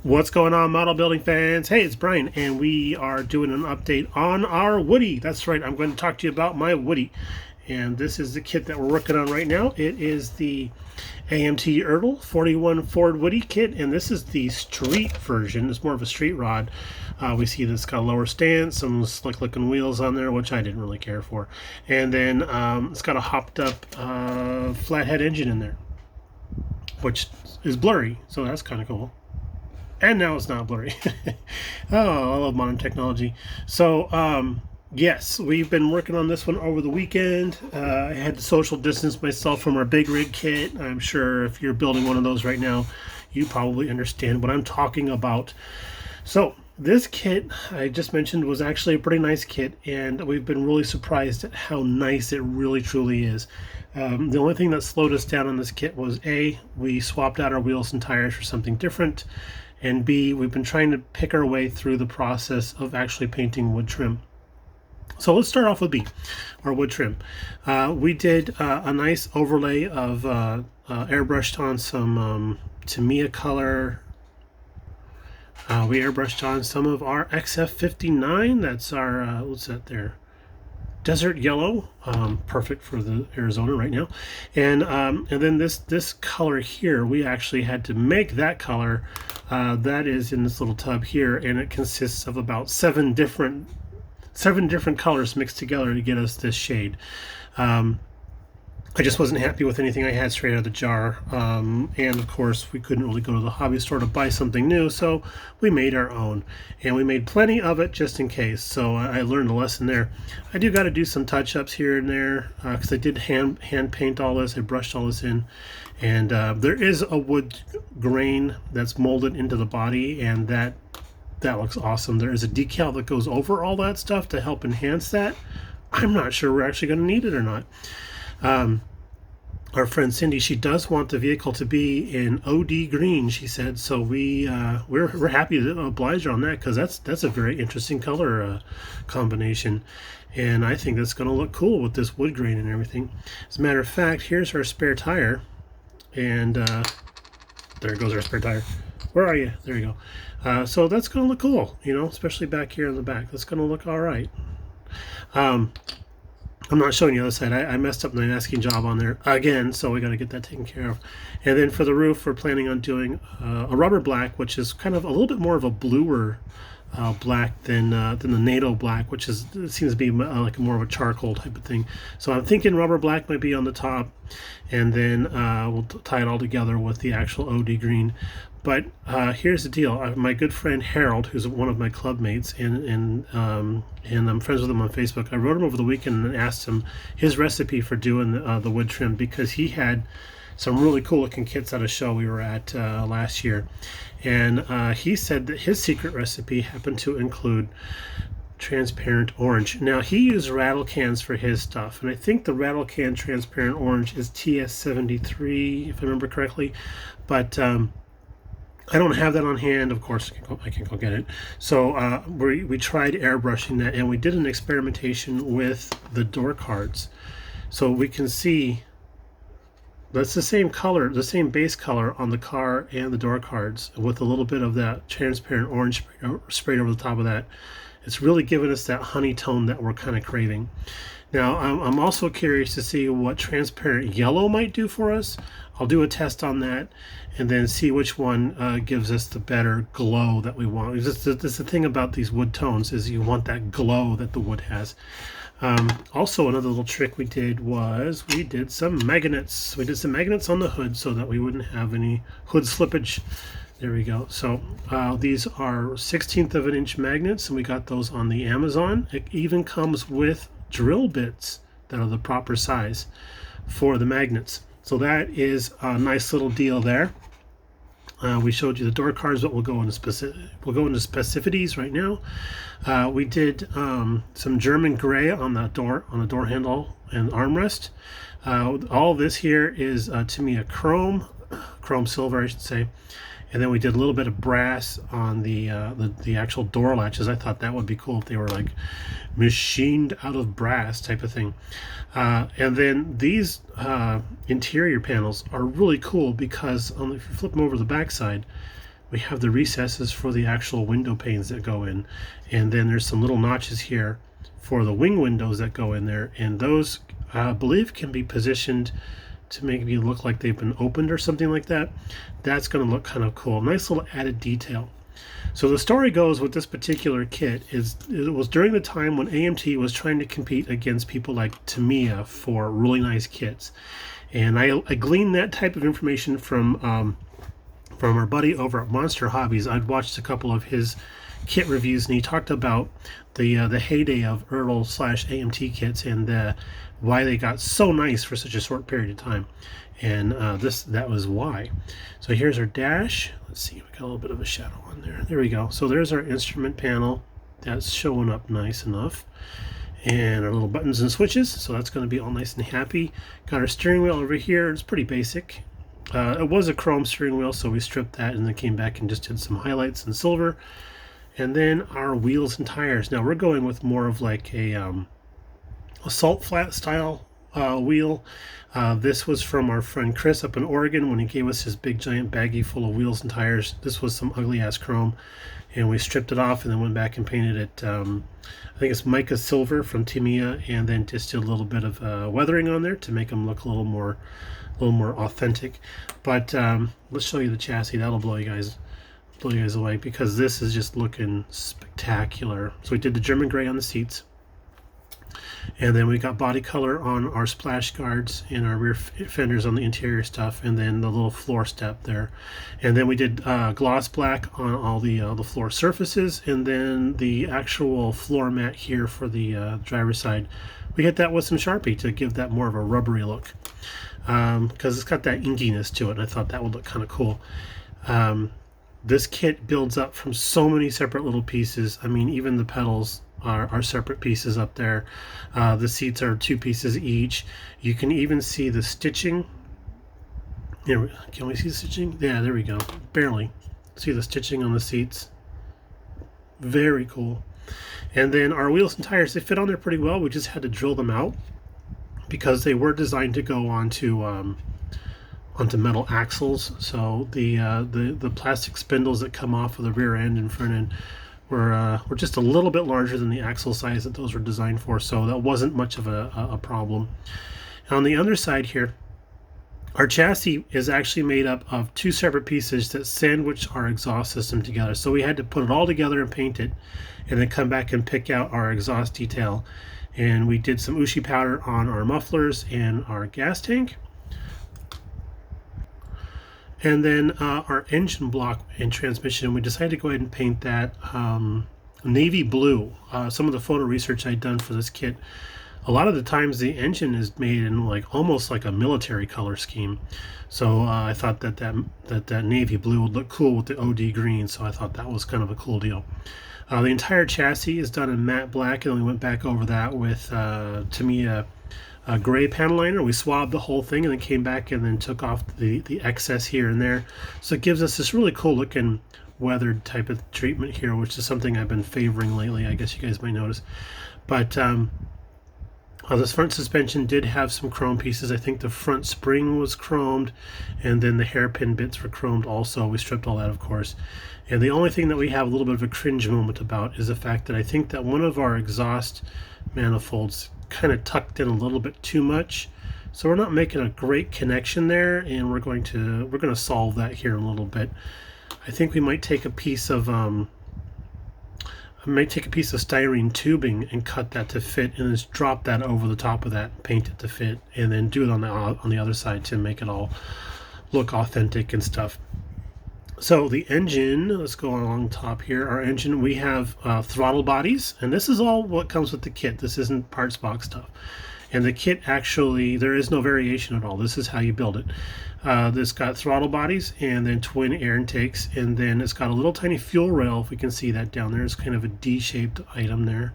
What's going on, model building fans? Hey, it's Brian, and we are doing an update on our Woody. That's right, I'm going to talk to you about my Woody. And this is the kit that we're working on right now. It is the AMT Ertl 41 Ford Woody kit, and this is the street version. It's more of a street rod. We see that it's got a lower stance, some slick looking wheels on there, which I didn't really care for. And then it's got a hopped up flathead engine in there, which is blurry, so that's kind of cool. And now it's not blurry. Oh, I love modern technology. So, yes, we've been working on this one over the weekend. I had to social distance myself from our big rig kit. I'm sure if you're building one of those right now, you probably understand what I'm talking about. So, this kit I just mentioned was actually a pretty nice kit, and we've been really surprised at how nice it really truly is. The only thing that slowed us down on this kit was A, we swapped out our wheels and tires for something different, and B, we've been trying to pick our way through the process of actually painting wood trim. So let's start off with B, our wood trim. We did a nice overlay of airbrushed on some Tamiya color. We airbrushed on some of our XF59. That's our, what's that there? Desert yellow, perfect for the Arizona right now. And then this color here, we actually had to make that color. That is in this little tub here, and it consists of about seven different colors mixed together to get us this shade. I just wasn't happy with anything I had straight out of the jar. And of course, we couldn't really go to the hobby store to buy something new, so we made our own. And we made plenty of it just in case, so I learned a lesson there. I do got to do some touch-ups here and there, because I did hand paint all this. I brushed all this in. And there is a wood grain that's molded into the body, and that looks awesome. There is a decal that goes over all that stuff to help enhance that. I'm not sure we're actually going to need it or not. Our friend Cindy, she does want the vehicle to be in OD green, she said. So we're happy to oblige her on that, because that's a very interesting color combination, and I think that's going to look cool with this wood grain and everything. As a matter of fact, here's our spare tire, and there goes our spare tire. Where are you? There you go. So that's going to look cool, especially back here in the back. That's going to look all right. I'm not showing you the other side. I messed up the masking job on there again, so we got to get that taken care of. And then for the roof, we're planning on doing a rubber black, which is kind of a little bit more of a bluer black than the NATO black, which is, it seems to be like more of a charcoal type of thing. So I'm thinking rubber black might be on the top, and then we'll tie it all together with the actual OD green. But here's the deal. My good friend Harold, who's one of my club mates, and I'm friends with him on Facebook, I wrote him over the weekend and asked him his recipe for doing the wood trim, because he had some really cool looking kits at a show we were at last year. And he said that his secret recipe happened to include transparent orange. Now, he used rattle cans for his stuff, and I think the rattle can transparent orange is TS73, if I remember correctly. But I don't have that on hand. Of course, I can go get it. So we tried airbrushing that, and we did an experimentation with the door cards. So we can see that's the same color, the same base color on the car and the door cards, with a little bit of that transparent orange sprayed over the top of that. It's really giving us that honey tone that we're kind of craving. Now, I'm also curious to see what transparent yellow might do for us. I'll do a test on that, and then see which one gives us the better glow that we want. That's the thing about these wood tones, is you want that glow that the wood has. Also, another little trick we did was we did some magnets. We did some magnets on the hood so that we wouldn't have any hood slippage. There we go. So these are 1/16 of an inch magnets, and we got those on the Amazon. It even comes with drill bits that are the proper size for the magnets. So that is a nice little deal there. We showed you the door cards, but we'll go into specificities right now. We did some German gray on the door handle and armrest. All this here is to me a chrome silver, I should say. And then we did a little bit of brass on the actual door latches. I thought that would be cool if they were like machined out of brass type of thing. And then these interior panels are really cool because if you flip them over the back side, we have the recesses for the actual window panes that go in, and then there's some little notches here for the wing windows that go in there, and those I believe can be positioned to make it look like they've been opened or something like that. That's going to look kind of cool. Nice little added detail. So the story goes with this particular kit is it was during the time when AMT was trying to compete against people like Tamiya for really nice kits. And I gleaned that type of information from our buddy over at Monster Hobbies. I'd watched a couple of his kit reviews, and he talked about the heyday of Ertl / AMT kits and why they got so nice for such a short period of time. And that was why. So here's our dash. Let's see, we got a little bit of a shadow on there. There we go. So there's our instrument panel. That's showing up nice enough. And our little buttons and switches. So that's going to be all nice and happy. Got our steering wheel over here. It's pretty basic. It was a chrome steering wheel, so we stripped that and then came back and just did some highlights in silver. And then our wheels and tires. Now we're going with more of like a salt flat style wheel. This was from our friend Chris up in Oregon when he gave us his big giant baggie full of wheels and tires. This was some ugly ass chrome, and we stripped it off and then went back and painted it. I think it's mica silver from Tamiya, and then just did a little bit of weathering on there to make them look a little more authentic. But let's show you the chassis. That'll blow you guys away, because this is just looking spectacular. So we did the German gray on the seats, and then we got body color on our splash guards and our rear fenders on the interior stuff, and then the little floor step there. And then we did gloss black on all the floor surfaces, and then the actual floor mat here for the driver's side, we hit that with some Sharpie to give that more of a rubbery look, because it's got that inkiness to it, and I thought that would look kind of cool. This kit builds up from so many separate little pieces. I mean, even the pedals are separate pieces up there. The seats are 2 pieces each. You can even see the stitching. Here, can we see the stitching? Yeah, there we go. Barely. See the stitching on the seats. Very cool. And then our wheels and tires, they fit on there pretty well. We just had to drill them out because they were designed to go onto metal axles. So the plastic spindles that come off of the rear end and front end were just a little bit larger than the axle size that those were designed for, so that wasn't much of a problem. And on the underside here, our chassis is actually made up of 2 separate pieces that sandwich our exhaust system together. So we had to put it all together and paint it, and then come back and pick out our exhaust detail. And we did some Ushi powder on our mufflers and our gas tank. And then our engine block and transmission, we decided to go ahead and paint that navy blue. Some of the photo research I'd done for this kit, a lot of the times the engine is made in almost like a military color scheme. So I thought that navy blue would look cool with the OD green, so I thought that was kind of a cool deal. The entire chassis is done in matte black, and we went back over that with Tamiya gray panel liner. We swabbed the whole thing and then came back and then took off the excess here and there. So it gives us this really cool looking weathered type of treatment here, which is something I've been favoring lately, I guess you guys might notice. But this front suspension did have some chrome pieces. I think the front spring was chromed, and then the hairpin bits were chromed also. We stripped all that, of course. And the only thing that we have a little bit of a cringe moment about is the fact that I think that one of our exhaust manifolds kind of tucked in a little bit too much, so we're not making a great connection there, and we're going to solve that here in a little bit. I think we might take a piece of styrene tubing and cut that to fit, and just drop that over the top of that, paint it to fit, and then do it on the other side to make it all look authentic and stuff. So the engine, let's go along top here. Our engine, we have throttle bodies, and this is all what comes with the kit. This isn't parts box stuff. And the kit actually, there is no variation at all. This is how you build it. This got throttle bodies and then twin air intakes, and then it's got a little tiny fuel rail, if we can see that down there. It's kind of a D-shaped item there.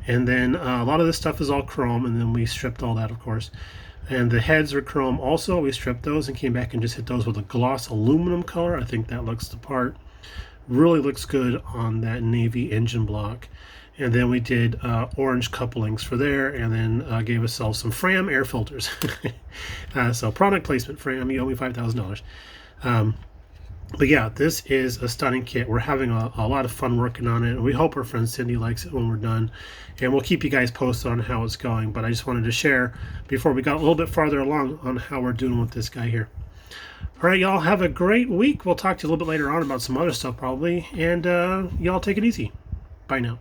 And then a lot of this stuff is all chrome, and then we stripped all that, of course. And the heads are chrome also. We stripped those and came back and just hit those with a gloss aluminum color. I think that looks the part. Really looks good on that navy engine block. And then we did orange couplings for there, and then gave ourselves some Fram air filters. So product placement, Fram, you owe me $5,000. But yeah, this is a stunning kit. We're having a lot of fun working on it, and we hope our friend Cindy likes it when we're done. And we'll keep you guys posted on how it's going. But I just wanted to share before we got a little bit farther along on how we're doing with this guy here. All right, y'all have a great week. We'll talk to you a little bit later on about some other stuff probably. And y'all take it easy. Bye now.